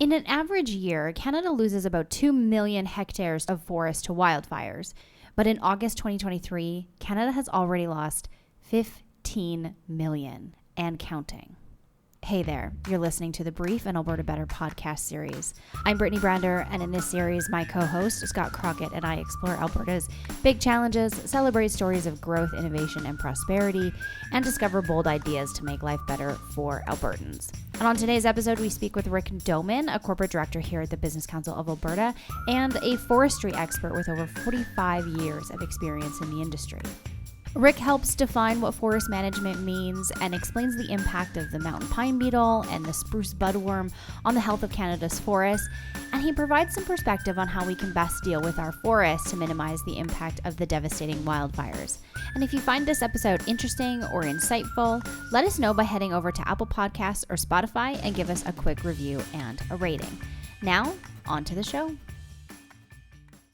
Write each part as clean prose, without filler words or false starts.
In an average year, Canada loses about 2 million hectares of forest to wildfires. But in August 2023, Canada has already lost 15 million and counting. Hey there, you're listening to the Brief and Alberta Better podcast series. I'm Brittany Brander, and in this series, my co-host, Scott Crockett, and I explore Alberta's big challenges, celebrate stories of growth, innovation, and prosperity, and discover bold ideas to make life better for Albertans. And on today's episode, we speak with Rick Doman, a corporate director here at the Business Council of Alberta, and a forestry expert with over 45 years of experience in the industry. Rick helps define what forest management means and explains the impact of the mountain pine beetle and the spruce budworm on the health of Canada's forests, and he provides some perspective on how we can best deal with our forests to minimize the impact of the devastating wildfires. And if you find this episode interesting or insightful, let us know by heading over to Apple Podcasts or Spotify and give us a quick review and a rating. Now, on to the show.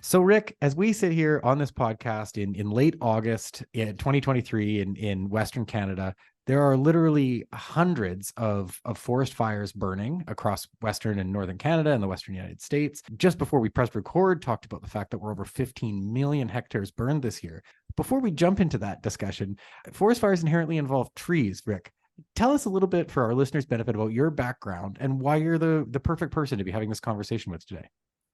So, Rick, as we sit here on this podcast in late August in 2023 in Western Canada, there are literally hundreds of forest fires burning across Western and Northern Canada and the Western United States. Just before we pressed record, talked about the fact that we're over 15 million hectares burned this year. Before we jump into that discussion, forest fires inherently involve trees, Rick. Tell us a little bit for our listeners' benefit about your background and why you're the perfect person to be having this conversation with today.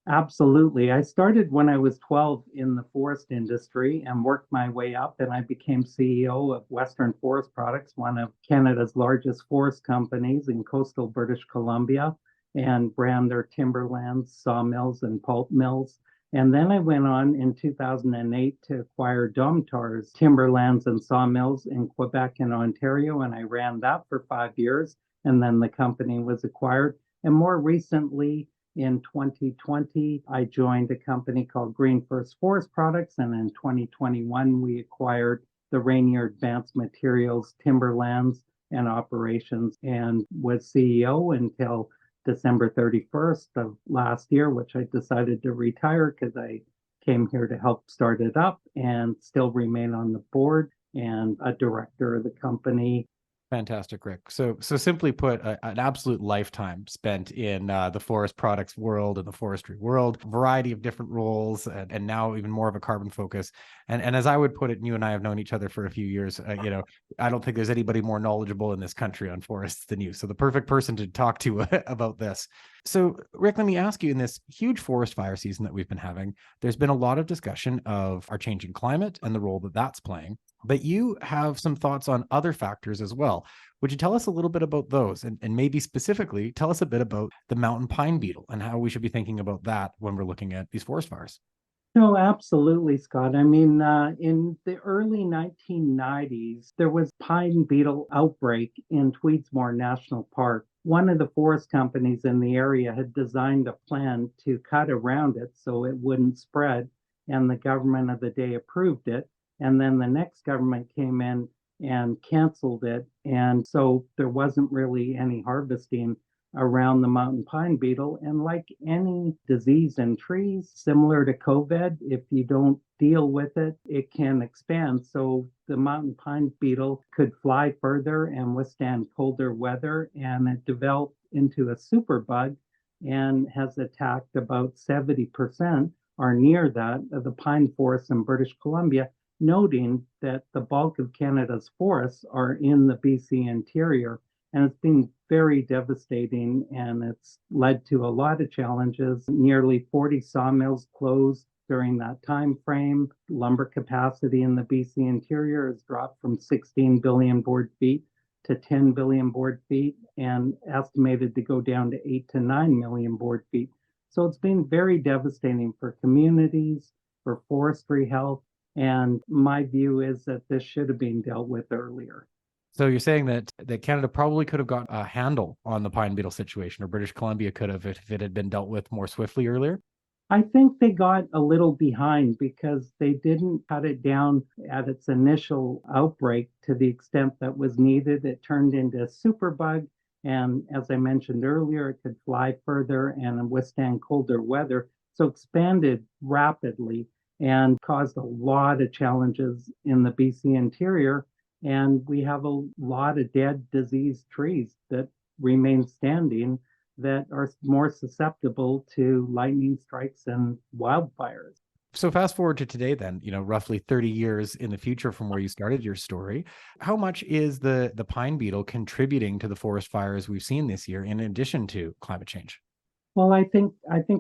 Absolutely. I started when I was 12 in the forest industry and worked my way up, and I became CEO of Western Forest Products, one of Canada's largest forest companies in coastal British Columbia, and ran their timberlands, sawmills, and pulp mills. And then I went on in 2008 to acquire Domtar's timberlands and sawmills in Quebec and Ontario, and I ran that for 5 years, and then the company was acquired. And more recently, in 2020, I joined a company called Green First Forest Products, and in 2021, we acquired the Rainier Advanced Materials Timberlands and Operations and was CEO until December 31st of last year, which I decided to retire because I came here to help start it up and still remain on the board and a director of the company. Fantastic, Rick. So simply put, an absolute lifetime spent in the forest products world and the forestry world, variety of different roles, and now even more of a carbon focus. And as I would put it, and you and I have known each other for a few years, I don't think there's anybody more knowledgeable in this country on forests than you. So the perfect person to talk to about this. So, Rick, let me ask you, in this huge forest fire season that we've been having, there's been a lot of discussion of our changing climate and the role that that's playing. But you have some thoughts on other factors as well. Would you tell us a little bit about those? And maybe specifically tell us a bit about the mountain pine beetle and how we should be thinking about that when we're looking at these forest fires. No, absolutely, Scott. I mean, in the early 1990s, there was pine beetle outbreak in Tweedsmore National Park. One of the forest companies in the area had designed a plan to cut around it so it wouldn't spread, and the government of the day approved it. And then the next government came in and canceled it. And so there wasn't really any harvesting around the mountain pine beetle. And like any disease in trees, similar to COVID, if you don't deal with it, it can expand. So the mountain pine beetle could fly further and withstand colder weather. And it developed into a superbug and has attacked about 70% or near that of the pine forests in British Columbia, noting that the bulk of Canada's forests are in the BC interior. And it's been very devastating, and it's led to a lot of challenges. Nearly 40 sawmills closed during that time frame. Lumber capacity in the BC interior has dropped from 16 billion board feet to 10 billion board feet, and estimated to go down to 8 to 9 million board feet. So it's been very devastating for communities, for forestry health, and my view is that this should have been dealt with earlier. So you're saying that Canada probably could have got a handle on the pine beetle situation, or British Columbia could have, if it had been dealt with more swiftly earlier? I think they got a little behind because they didn't cut it down at its initial outbreak to the extent that was needed. It turned into a superbug. And as I mentioned earlier, it could fly further and withstand colder weather. So expanded rapidly and caused a lot of challenges in the BC interior. And we have a lot of dead, diseased trees that remain standing that are more susceptible to lightning strikes and wildfires. So fast forward to today then, roughly 30 years in the future from where you started your story. How much is the pine beetle contributing to the forest fires we've seen this year in addition to climate change? Well, I think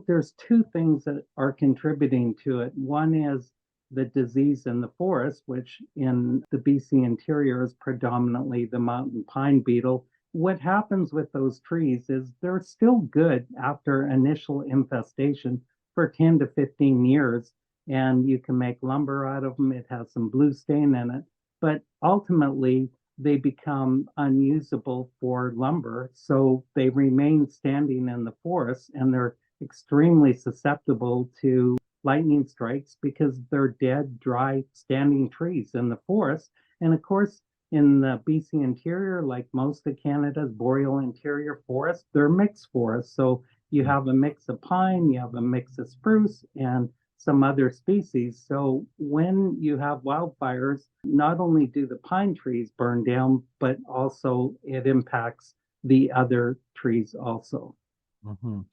there's two things that are contributing to it. One is the disease in the forest, which in the BC interior is predominantly the mountain pine beetle. What happens with those trees is they're still good after initial infestation for 10 to 15 years, and you can make lumber out of them. It has some blue stain in it, but ultimately they become unusable for lumber. So they remain standing in the forest and they're extremely susceptible to lightning strikes because they're dead, dry, standing trees in the forest. And of course, in the BC interior, like most of Canada's boreal interior forests, they're mixed forests. So you have a mix of pine, you have a mix of spruce, and some other species. So when you have wildfires, not only do the pine trees burn down, but also it impacts the other trees also. Mhm.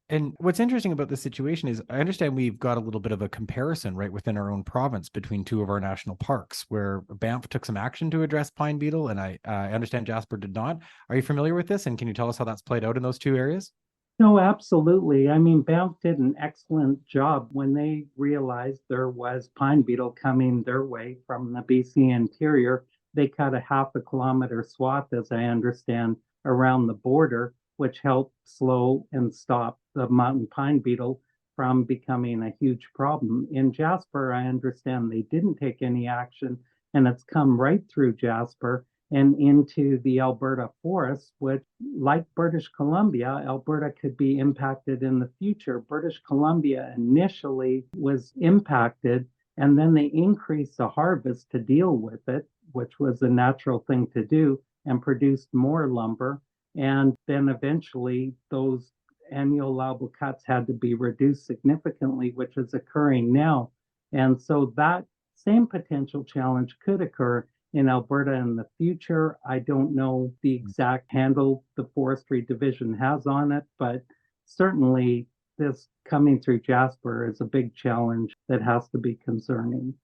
And what's interesting about this situation is I understand we've got a little bit of a comparison right within our own province between two of our national parks where Banff took some action to address pine beetle, and I understand Jasper did not. Are you familiar with this? And can you tell us how that's played out in those two areas? No, absolutely. I mean, Banff did an excellent job when they realized there was pine beetle coming their way from the BC interior. They cut a half a kilometer swath, as I understand, around the border, which helped slow and stop the mountain pine beetle from becoming a huge problem. In Jasper, I understand they didn't take any action, and it's come right through Jasper and into the Alberta forests, which, like British Columbia, Alberta could be impacted in the future. British Columbia initially was impacted, and then they increased the harvest to deal with it, which was a natural thing to do, and produced more lumber. And then eventually, those annual allowable cuts had to be reduced significantly, which is occurring now. And so that same potential challenge could occur in Alberta in the future. I don't know the exact handle the forestry division has on it, but certainly this coming through Jasper is a big challenge that has to be concerning.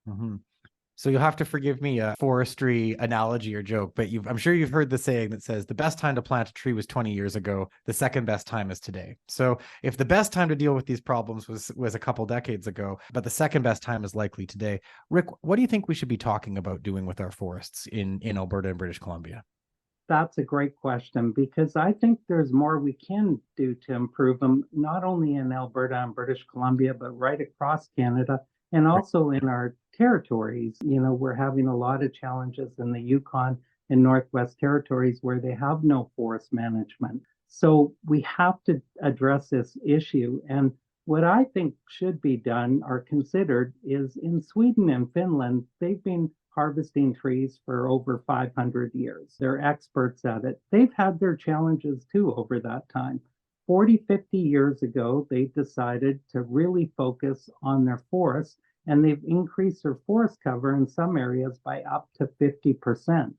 Mhm. So you'll have to forgive me a forestry analogy or joke, but I'm sure you've heard the saying that says the best time to plant a tree was 20 years ago. The second best time is today. So if the best time to deal with these problems was a couple decades ago, but the second best time is likely today, Rick, what do you think we should be talking about doing with our forests in Alberta and British Columbia? That's a great question because I think there's more we can do to improve them, not only in Alberta and British Columbia, but right across Canada and also in our territories. We're having a lot of challenges in the Yukon and Northwest Territories where they have no forest management. So we have to address this issue. And what I think should be done or considered is in Sweden and Finland, they've been harvesting trees for over 500 years. They're experts at it. They've had their challenges too over that time. 40, 50 years ago, they decided to really focus on their forests, and they've increased their forest cover in some areas by up to 50%.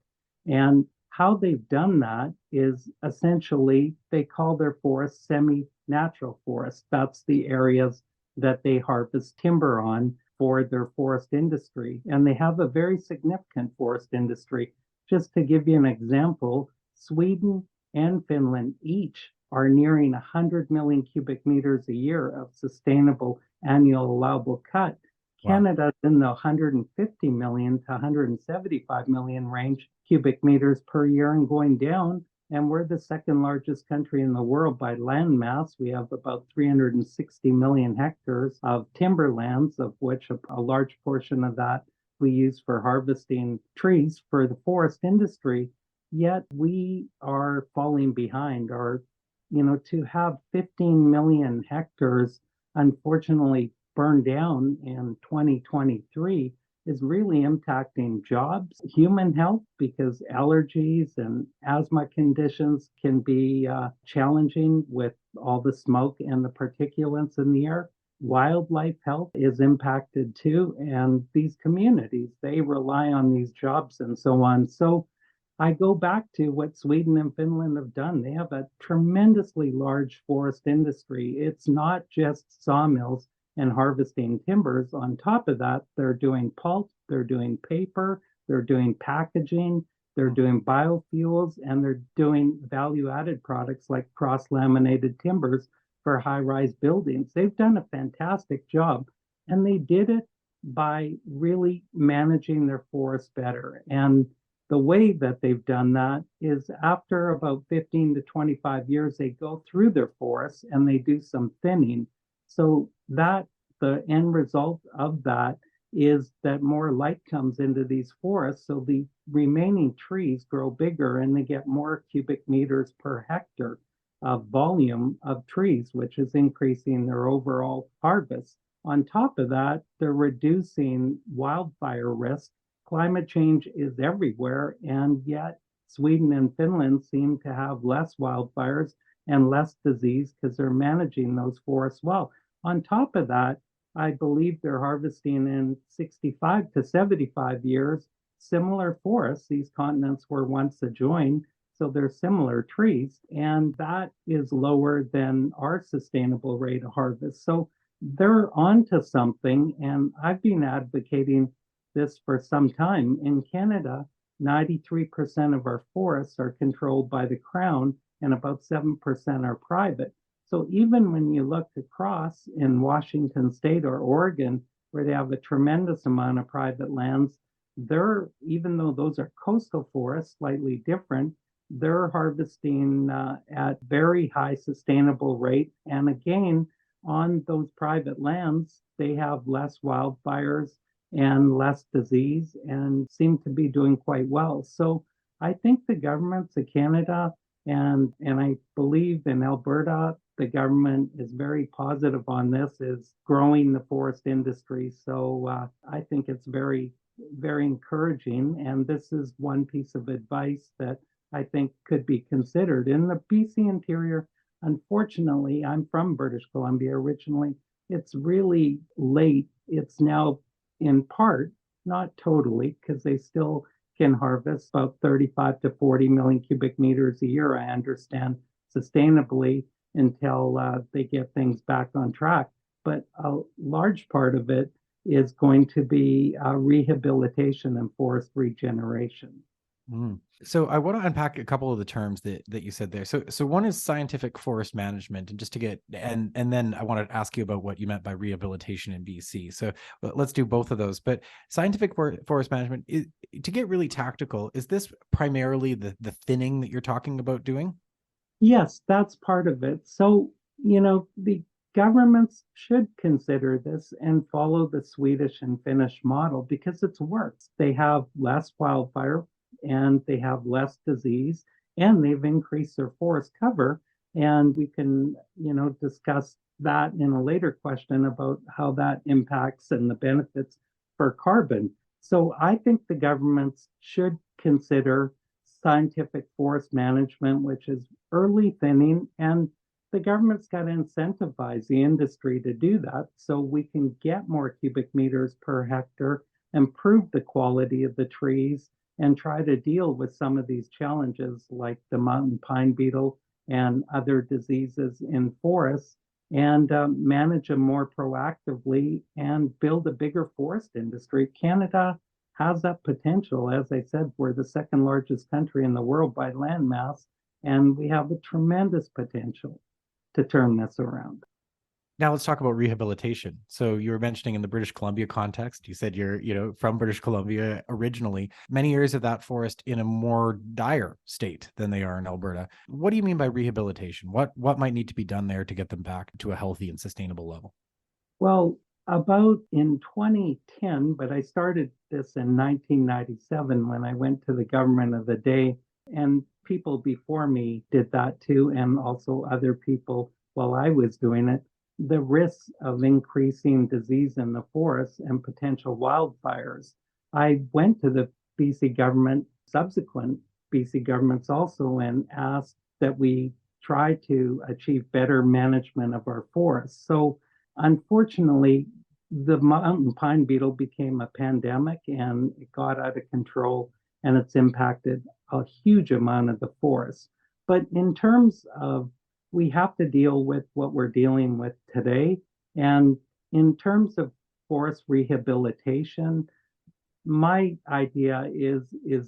And how they've done that is essentially they call their forests semi-natural forests. That's the areas that they harvest timber on for their forest industry. And they have a very significant forest industry. Just to give you an example, Sweden and Finland each are nearing 100 million cubic meters a year of sustainable annual allowable cut. Wow. Canada's in the 150 million to 175 million range cubic meters per year and going down. And we're the second largest country in the world by land mass. We have about 360 million hectares of timberlands, of which a large portion of that we use for harvesting trees for the forest industry. Yet we are falling behind. To have 15 million hectares, unfortunately, burned down in 2023 is really impacting jobs, human health, because allergies and asthma conditions can be challenging with all the smoke and the particulates in the air. Wildlife health is impacted too, and these communities, they rely on these jobs and so on. So I go back to what Sweden and Finland have done. They have a tremendously large forest industry. It's not just sawmills and harvesting timbers. On top of that, they're doing pulp, they're doing paper, they're doing packaging, they're doing biofuels, and they're doing value-added products like cross-laminated timbers for high-rise buildings. They've done a fantastic job, and they did it by really managing their forests better. And the way that they've done that is after about 15 to 25 years, they go through their forests and they do some thinning. So that the end result of that is that more light comes into these forests. So the remaining trees grow bigger and they get more cubic meters per hectare of volume of trees, which is increasing their overall harvest. On top of that, they're reducing wildfire risk. Climate change is everywhere, and yet Sweden and Finland seem to have less wildfires and less disease because they're managing those forests well. On top of that, I believe they're harvesting in 65 to 75 years similar forests. These continents were once adjoined, so they're similar trees, and that is lower than our sustainable rate of harvest. So they're onto something, and I've been advocating this for some time. In Canada, 93% of our forests are controlled by the Crown, and about 7% are private. So even when you look across in Washington State or Oregon, where they have a tremendous amount of private lands, they're, even though those are coastal forests, slightly different, they're harvesting at very high sustainable rate. And again, on those private lands, they have less wildfires and less disease and seem to be doing quite well. So I think the governments of Canada and I believe in Alberta, the government is very positive on this, is growing the forest industry. So I think it's very, very encouraging. And this is one piece of advice that I think could be considered. In the BC interior, unfortunately, I'm from British Columbia originally. It's really late. It's now in part, not totally, because they still can harvest about 35 to 40 million cubic meters a year, I understand, sustainably until they get things back on track. But a large part of it is going to be rehabilitation and forest regeneration. So I want to unpack a couple of the terms that you said there. So one is scientific forest management, and just to get and then I want to ask you about what you meant by rehabilitation in BC. So let's do both of those. But scientific forest management, to get really tactical, is this primarily the thinning that you're talking about doing? Yes, that's part of it. So, the governments should consider this and follow the Swedish and Finnish model because it's works. They have less wildfire and they have less disease, and they've increased their forest cover. And we can, discuss that in a later question about how that impacts and the benefits for carbon. So I think the governments should consider scientific forest management, which is early thinning, and the government's got to incentivize the industry to do that so we can get more cubic meters per hectare, improve the quality of the trees, and try to deal with some of these challenges like the mountain pine beetle and other diseases in forests, and manage them more proactively and build a bigger forest industry. Canada has that potential. As I said, we're the second largest country in the world by land mass, and we have a tremendous potential to turn this around. Now let's talk about rehabilitation. So you were mentioning in the British Columbia context, you said you're, from British Columbia originally, many areas of that forest in a more dire state than they are in Alberta. What do you mean by rehabilitation? What might need to be done there to get them back to a healthy and sustainable level? Well, about in 2010, but I started this in 1997 when I went to the government of the day, and people before me did that too, and also other people while I was doing it. The risks of increasing disease in the forests and potential wildfires. I went to the BC government, subsequent BC governments also, and asked that we try to achieve better management of our forests. So unfortunately, the mountain pine beetle became a pandemic and it got out of control and it's impacted a huge amount of the forest. But in terms of, we have to deal with what we're dealing with today. And in terms of forest rehabilitation, my idea is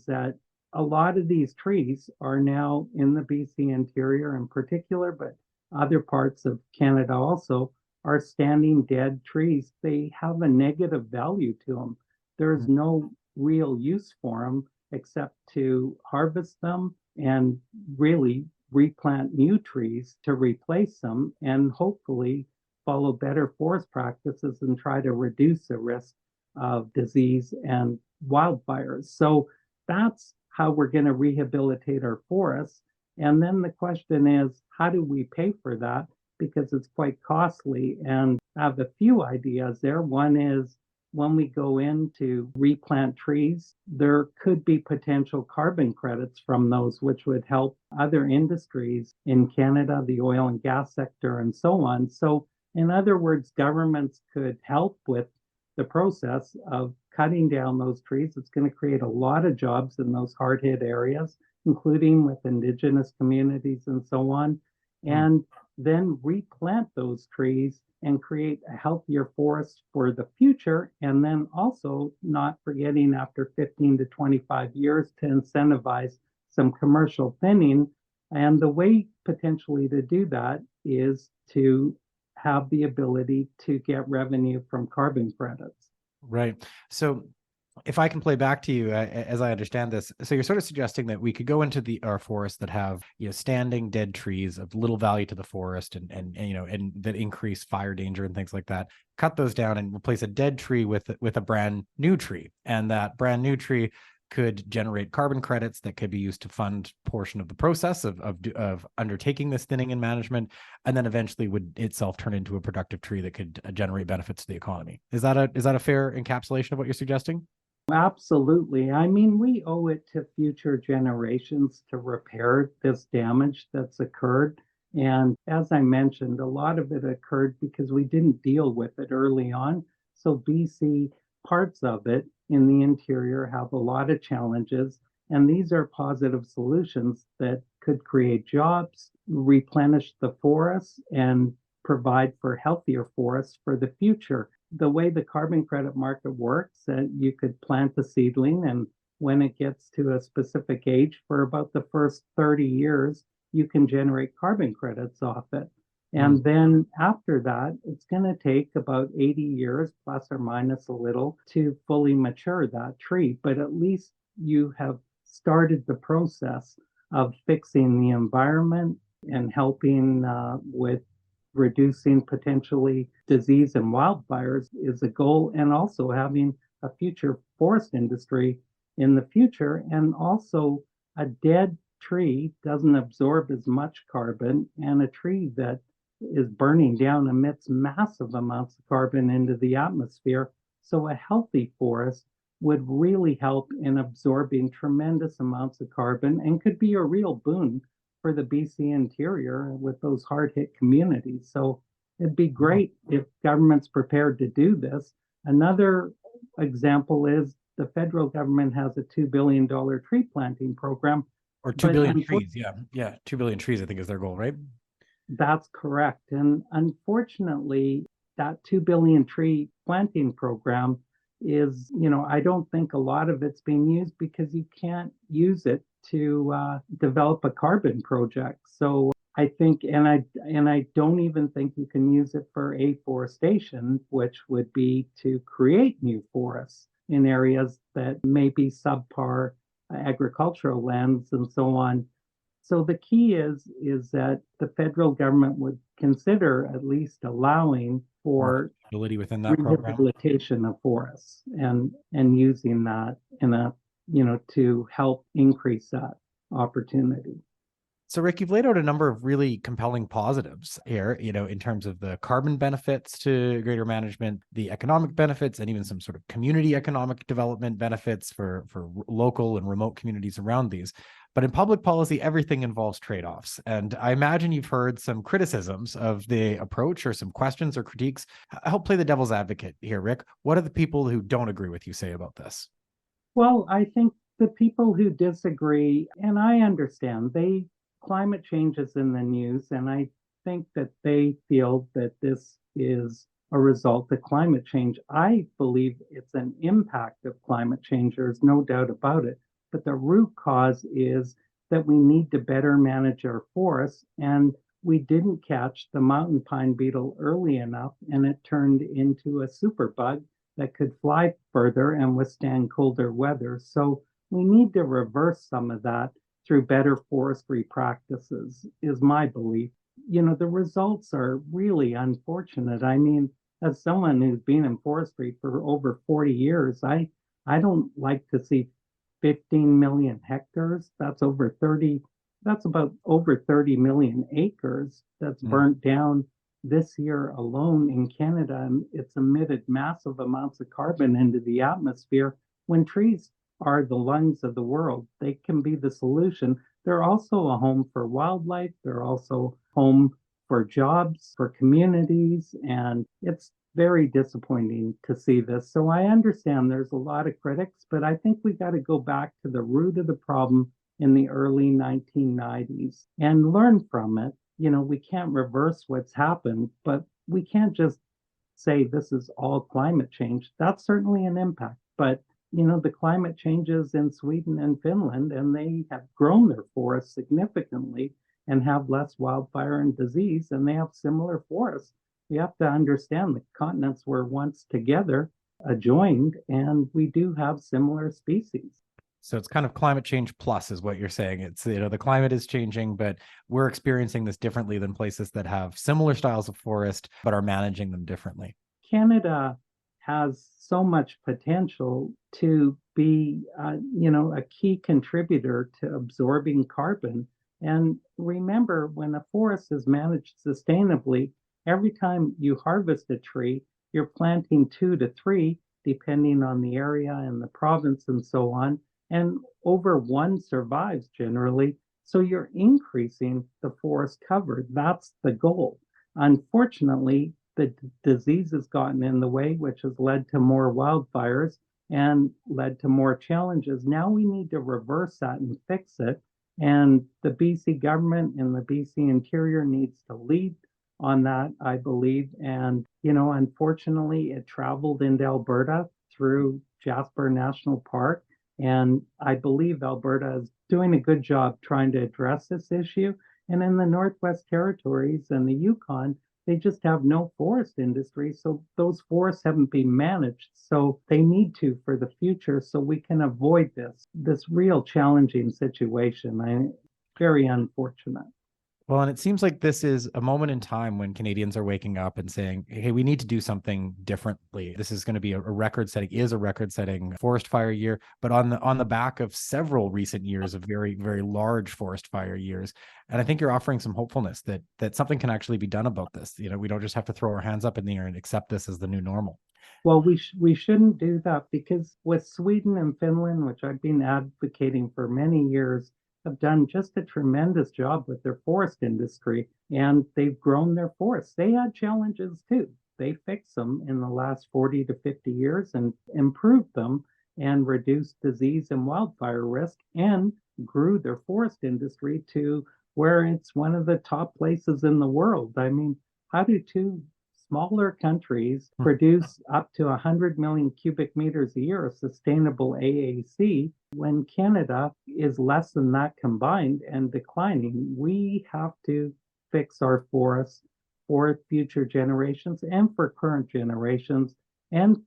that a lot of these trees are now in the BC interior in particular, but other parts of Canada also are standing dead trees. They have a negative value to them. There's no real use for them except to harvest them and really replant new trees to replace them and hopefully follow better forest practices and try to reduce the risk of disease and wildfires. So that's how we're going to rehabilitate our forests. And then the question is, how do we pay for that? Because it's quite costly. And I have a few ideas there. One is, when we go in to replant trees, there could be potential carbon credits from those, which would help other industries in Canada, the oil and gas sector, and so on. So, in other words, governments could help with the process of cutting down those trees. It's going to create a lot of jobs in those hard hit areas, including with Indigenous communities and so on. And then replant those trees and create a healthier forest for the future. And then also not forgetting after 15 to 25 years to incentivize some commercial thinning. And the way potentially to do that is to have the ability to get revenue from carbon credits. Right. So if I can play back to you, as I understand this, so you're sort of suggesting that we could go into our forests that have, standing dead trees of little value to the forest and that increase fire danger and things like that, cut those down and replace a dead tree with a brand new tree. And that brand new tree could generate carbon credits that could be used to fund portion of the process of undertaking this thinning and management, and then eventually would itself turn into a productive tree that could generate benefits to the economy. Is that a fair encapsulation of what you're suggesting? Absolutely. I mean, we owe it to future generations to repair this damage that's occurred. And as I mentioned, a lot of it occurred because we didn't deal with it early on. So BC, parts of it in the interior have a lot of challenges. And these are positive solutions that could create jobs, replenish the forests, and provide for healthier forests for the future. The way the carbon credit market works, you could plant a seedling, and when it gets to a specific age, for about the first 30 years, you can generate carbon credits off it. And then after that, it's going to take about 80 years, plus or minus a little, to fully mature that tree. But at least you have started the process of fixing the environment and helping with reducing potentially disease and wildfires is a goal, and also having a future forest industry in the future. And also, a dead tree doesn't absorb as much carbon, and a tree that is burning down emits massive amounts of carbon into the atmosphere. So a healthy forest would really help in absorbing tremendous amounts of carbon and could be a real boon for the BC interior with those hard-hit communities. So it'd be great if government's prepared to do this. Another example is the federal government has a $2 billion tree planting program. Or 2 billion trees, yeah. 2 billion trees, I think, is their goal, right? That's correct. And unfortunately, that 2 billion tree planting program is, I don't think a lot of it's being used because you can't use it to develop a carbon project. So I think, and I don't even think you can use it for afforestation, which would be to create new forests in areas that may be subpar agricultural lands and so on. So the key is that the federal government would consider at least allowing for within that rehabilitation program of forests and using that to help increase that opportunity. So, Rick, you've laid out a number of really compelling positives here, in terms of the carbon benefits to greater management, the economic benefits, and even some sort of community economic development benefits for local and remote communities around these. But in public policy, everything involves trade-offs. And I imagine you've heard some criticisms of the approach or some questions or critiques. Help play the devil's advocate here, Rick. What do the people who don't agree with you say about this? Well, I think the people who disagree, and I understand, climate change is in the news, and I think that they feel that this is a result of climate change. I believe it's an impact of climate change. There's no doubt about it. But the root cause is that we need to better manage our forests, and we didn't catch the mountain pine beetle early enough, and it turned into a superbug that could fly further and withstand colder weather. So we need to reverse some of that through better forestry practices, is my belief. The results are really unfortunate. I mean, as someone who's been in forestry for over 40 years, I don't like to see 15 million hectares. That's about over 30 million acres that's burnt down this year alone in Canada. And it's emitted massive amounts of carbon into the atmosphere. When trees are the lungs of the world, they can be the solution. They're also a home for wildlife. They're also home for jobs, for communities, and it's very disappointing to see this. So I understand there's a lot of critics, but I think we got to go back to the root of the problem in the early 1990s and learn from it. We can't reverse what's happened, but we can't just say this is all climate change. That's certainly an impact, but the climate changes in Sweden and Finland, and they have grown their forests significantly and have less wildfire and disease, and they have similar forests. We have to understand the continents were once together, adjoined, and we do have similar species. So it's kind of climate change plus is what you're saying. It's, the climate is changing, but we're experiencing this differently than places that have similar styles of forest, but are managing them differently. Canada has so much potential to be, a key contributor to absorbing carbon. And remember, when a forest is managed sustainably, every time you harvest a tree, you're planting 2 to 3, depending on the area and the province and so on. And over 1 survives generally. So you're increasing the forest cover. That's the goal. Unfortunately, the disease has gotten in the way, which has led to more wildfires and led to more challenges. Now we need to reverse that and fix it. And the BC government and the BC Interior needs to lead on that, I believe. And, unfortunately, it traveled into Alberta through Jasper National Park. And I believe Alberta is doing a good job trying to address this issue. And in the Northwest Territories and the Yukon, they just have no forest industry. So those forests haven't been managed. So they need to for the future so we can avoid this real challenging situation. Very unfortunate. Well, and it seems like this is a moment in time when Canadians are waking up and saying, hey, we need to do something differently. This is going to be a record-setting forest fire year, but on the back of several recent years of very, very large forest fire years. And I think you're offering some hopefulness that something can actually be done about this. We don't just have to throw our hands up in the air and accept this as the new normal. Well, we shouldn't do that, because with Sweden and Finland, which I've been advocating for many years, have done just a tremendous job with their forest industry, and they've grown their forests. They had challenges too. They fixed them in the last 40 to 50 years and improved them and reduced disease and wildfire risk and grew their forest industry to where it's one of the top places in the world. I mean, how do 2 smaller countries produce up to 100 million cubic meters a year of sustainable AAC when Canada is less than that combined and declining? We have to fix our forests for future generations and for current generations and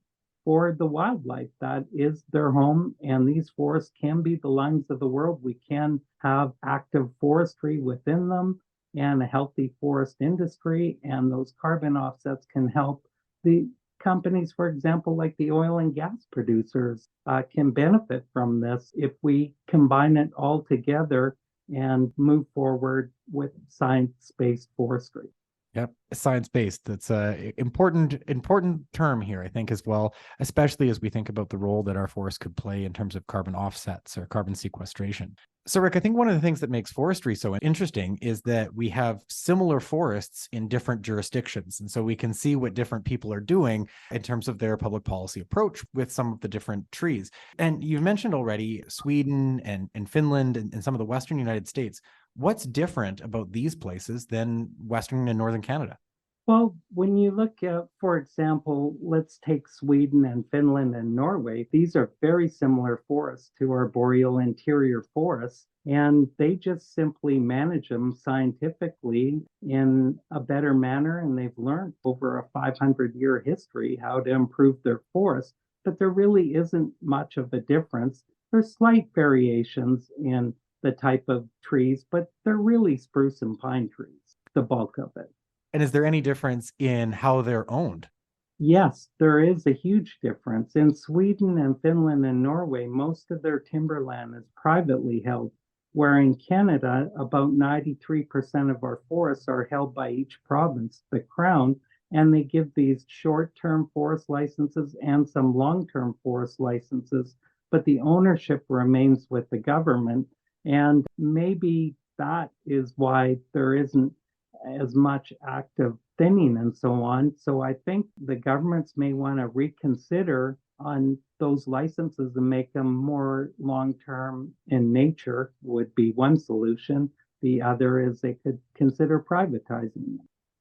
for the wildlife that is their home. And these forests can be the lungs of the world. We can have active forestry within them and a healthy forest industry, and those carbon offsets can help the companies, for example, like the oil and gas producers, can benefit from this if we combine it all together and move forward with science-based forestry. Yep, science-based. That's a important term here, I think, as well, especially as we think about the role that our forests could play in terms of carbon offsets or carbon sequestration. So, Rick, I think one of the things that makes forestry so interesting is that we have similar forests in different jurisdictions. And so we can see what different people are doing in terms of their public policy approach with some of the different trees. And you've mentioned already Sweden and Finland and some of the Western United States. What's different about these places than Western and Northern Canada? Well, when you look at, for example, let's take Sweden and Finland and Norway, these are very similar forests to our boreal interior forests, and they just simply manage them scientifically in a better manner. And they've learned over a 500-year history how to improve their forests, but there really isn't much of a difference. There's slight variations in the type of trees, but they're really spruce and pine trees, the bulk of it. And is there any difference in how they're owned? Yes, there is a huge difference. In Sweden and Finland and Norway, most of their timberland is privately held, where in Canada, about 93% of our forests are held by each province, the Crown, and they give these short-term forest licenses and some long-term forest licenses, but the ownership remains with the government. And maybe that is why there isn't as much active thinning and so on. So I think the governments may want to reconsider on those licenses and make them more long-term in nature would be one solution. The other is they could consider privatizing them.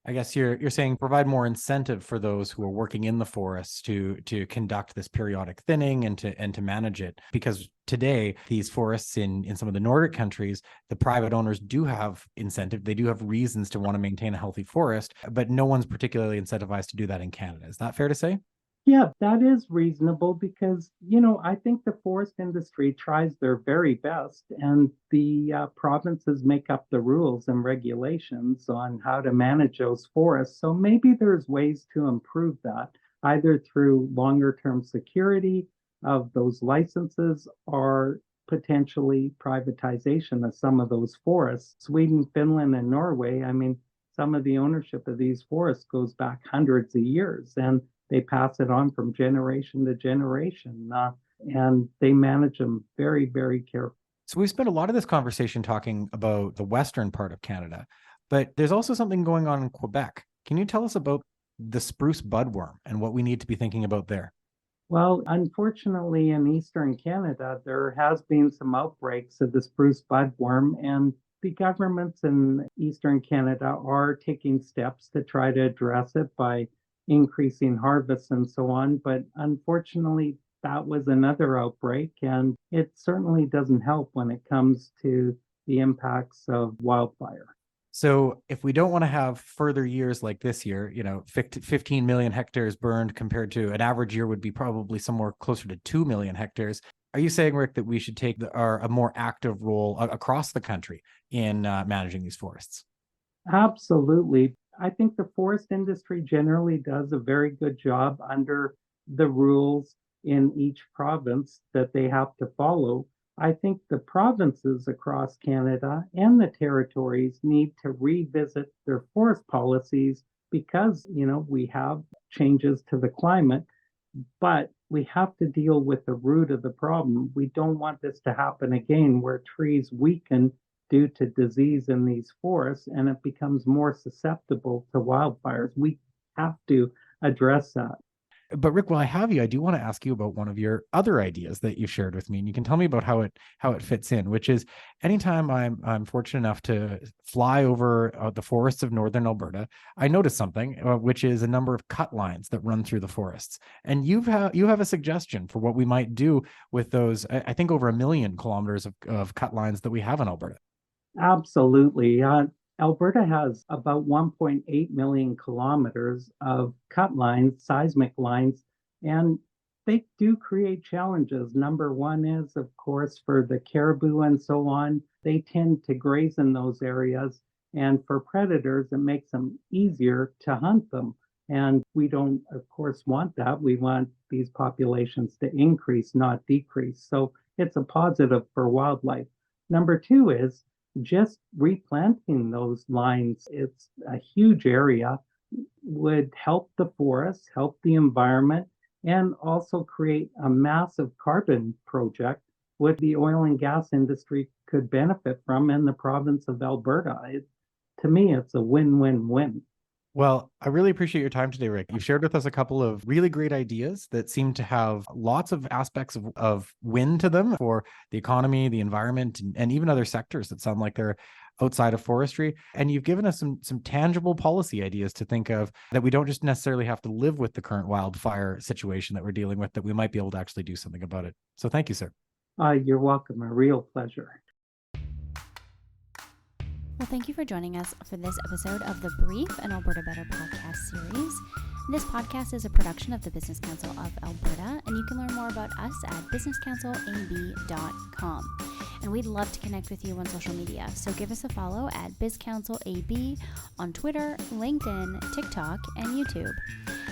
I guess you're saying provide more incentive for those who are working in the forests to conduct this periodic thinning and to manage it. Because today, these forests in some of the Nordic countries, the private owners do have incentive. They do have reasons to want to maintain a healthy forest, but no one's particularly incentivized to do that in Canada. Is that fair to say? Yeah, that is reasonable because, I think the forest industry tries their very best, and the provinces make up the rules and regulations on how to manage those forests. So maybe there's ways to improve that, either through longer term security of those licenses or potentially privatization of some of those forests. Sweden, Finland, and Norway, I mean, some of the ownership of these forests goes back hundreds of years, and they pass it on from generation to generation, and they manage them very, very carefully. So we've spent a lot of this conversation talking about the western part of Canada, but there's also something going on in Quebec. Can you tell us about the spruce budworm and what we need to be thinking about there? Well, unfortunately, in eastern Canada, there has been some outbreaks of the spruce budworm, and the governments in eastern Canada are taking steps to try to address it by increasing harvests and so on. But unfortunately, that was another outbreak, and it certainly doesn't help when it comes to the impacts of wildfire. So if we don't want to have further years like this year, 15 million hectares burned compared to an average year would be probably somewhere closer to 2 million hectares. Are you saying, Rick, that we should take a more active role across the country in managing these forests? Absolutely. I think the forest industry generally does a very good job under the rules in each province that they have to follow. I think the provinces across Canada and the territories need to revisit their forest policies because, we have changes to the climate, but we have to deal with the root of the problem. We don't want this to happen again where trees weaken due to disease in these forests and it becomes more susceptible to wildfires. We have to address that. But Rick, while I have you, I do want to ask you about one of your other ideas that you shared with me, and you can tell me about how it fits in. Which is, anytime I'm fortunate enough to fly over the forests of northern Alberta, I notice something, which is a number of cut lines that run through the forests. And you have a suggestion for what we might do with those. I think over 1 million kilometers of cut lines that we have in Alberta. Absolutely. Alberta has about 1.8 million kilometers of cut lines, seismic lines, and they do create challenges. Number one is, of course, for the caribou and so on, they tend to graze in those areas. And for predators, it makes them easier to hunt them. And we don't, of course, want that. We want these populations to increase, not decrease. So it's a positive for wildlife. Number two is, just replanting those lines, it's a huge area, would help the forests, help the environment, and also create a massive carbon project what the oil and gas industry could benefit from in the province of Alberta. To me, it's a win-win-win. Well, I really appreciate your time today, Rick. You've shared with us a couple of really great ideas that seem to have lots of aspects of win to them for the economy, the environment, and even other sectors that sound like they're outside of forestry. And you've given us some tangible policy ideas to think of, that we don't just necessarily have to live with the current wildfire situation that we're dealing with, that we might be able to actually do something about it. So thank you, sir. You're welcome. A real pleasure. Well, thank you for joining us for this episode of the Brief and Alberta Better podcast series. This podcast is a production of the Business Council of Alberta, and you can learn more about us at businesscouncilab.com. And we'd love to connect with you on social media, so give us a follow at BizCouncilAB on Twitter, LinkedIn, TikTok, and YouTube.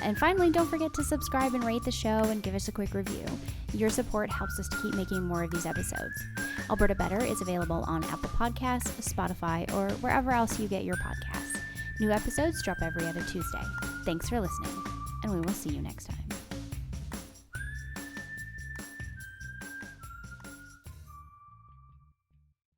And finally, don't forget to subscribe and rate the show and give us a quick review. Your support helps us to keep making more of these episodes. Alberta Better is available on Apple Podcasts, Spotify, or wherever else you get your podcasts. New episodes drop every other Tuesday. Thanks for listening, and we will see you next time.